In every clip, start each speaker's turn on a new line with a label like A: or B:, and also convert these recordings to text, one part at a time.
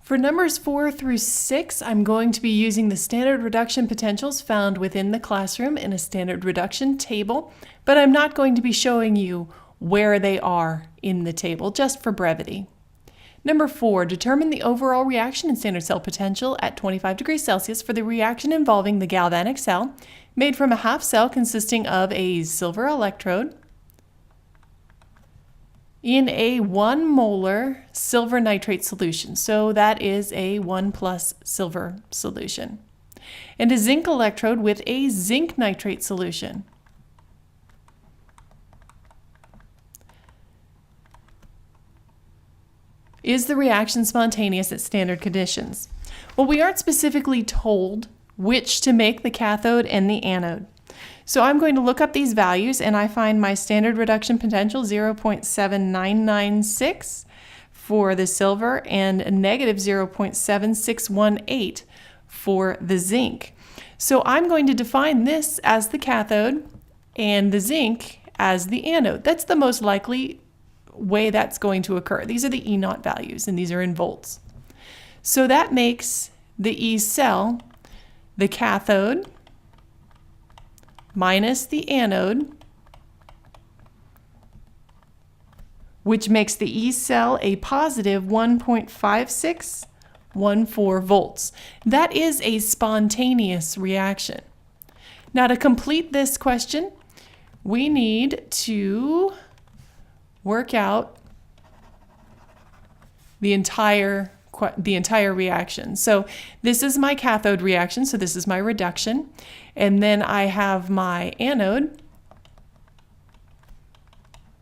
A: For numbers 4 through 6, I'm going to be using the standard reduction potentials found within the classroom in a standard reduction table, but I'm not going to be showing you where they are in the table, just for brevity. Number 4, determine the overall reaction and standard cell potential at 25 degrees Celsius for the reaction involving the galvanic cell made from a half cell consisting of a silver electrode in a 1 molar silver nitrate solution. So that is a 1+ silver solution. And a zinc electrode with a zinc nitrate solution. Is the reaction spontaneous at standard conditions? Well, we aren't specifically told which to make, the cathode and the anode. So I'm going to look up these values, and I find my standard reduction potential 0.7996 for the silver and negative 0.7618 for the zinc. So I'm going to define this as the cathode and the zinc as the anode. That's the most likely way that's going to occur. These are the E naught values, and these are in volts. So that makes the E cell the cathode minus the anode, which makes the E cell a positive 1.5614 volts. That is a spontaneous reaction. Now, to complete this question, we need to work out the entire reaction. So this is my cathode reaction, so this is my reduction. And then I have my anode,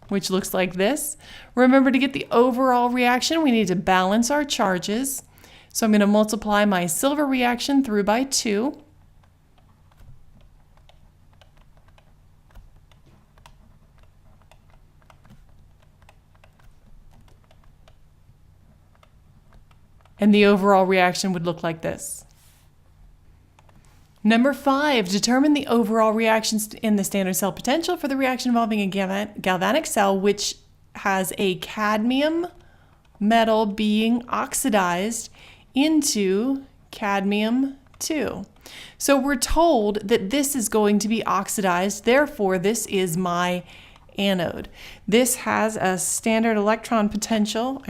A: which looks like this. Remember, to get the overall reaction, we need to balance our charges. So I'm going to multiply my silver reaction through by 2. And the overall reaction would look like this. Number 5, determine the overall reactions in the standard cell potential for the reaction involving a galvanic cell which has a cadmium metal being oxidized into cadmium 2. So we're told that this is going to be oxidized, therefore this is my anode. This has a standard reduction potential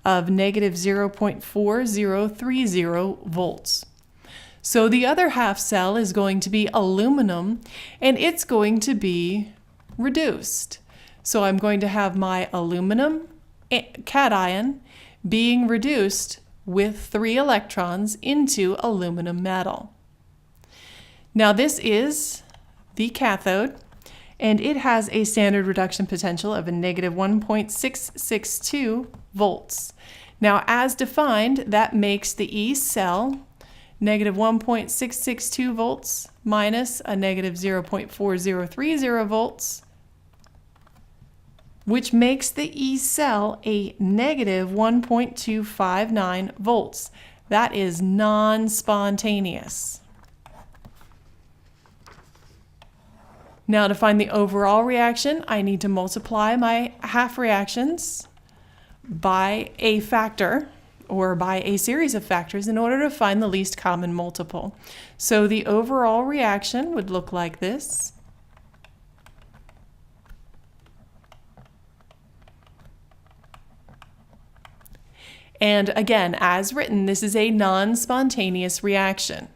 A: of negative 0.4030 volts. So the other half cell is going to be aluminum, and it's going to be reduced. So I'm going to have my aluminum cation being reduced with 3 electrons into aluminum metal. Now this is the cathode, and it has a standard reduction potential of a negative 1.662 volts. Now, as defined, that makes the E cell negative 1.662 volts minus a negative 0.4030 volts, which makes the E cell a negative 1.259 volts. That is non-spontaneous. Now, to find the overall reaction, I need to multiply my half reactions by a factor or by a series of factors in order to find the least common multiple. So the overall reaction would look like this. And again, as written, this is a non-spontaneous reaction.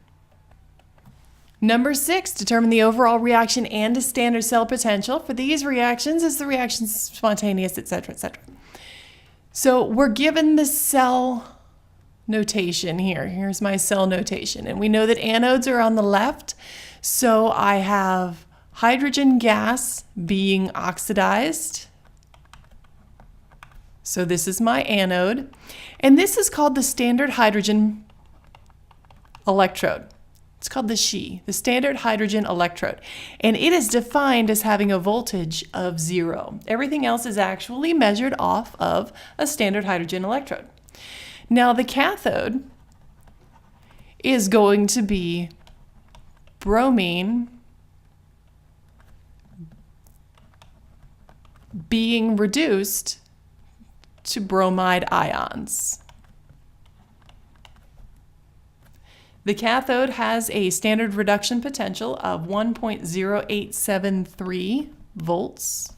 A: Number 6, determine the overall reaction and a standard cell potential for these reactions. Is the reaction spontaneous, etc., etc.? So we're given the cell notation here. Here's my cell notation. And we know that anodes are on the left. So I have hydrogen gas being oxidized. So this is my anode. And this is called the standard hydrogen electrode. It's called the SHE, the standard hydrogen electrode. And it is defined as having a voltage of 0. Everything else is actually measured off of a standard hydrogen electrode. Now the cathode is going to be bromine being reduced to bromide ions. The cathode has a standard reduction potential of 1.0873 volts.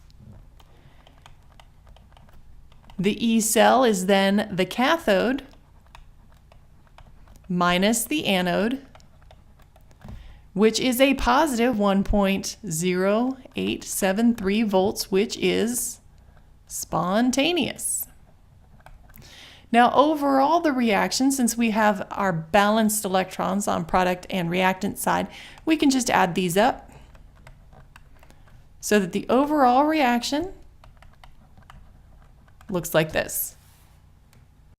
A: The E cell is then the cathode minus the anode, which is a positive 1.0873 volts, which is spontaneous. Now overall the reaction, since we have our balanced electrons on product and reactant side, we can just add these up so that the overall reaction looks like this.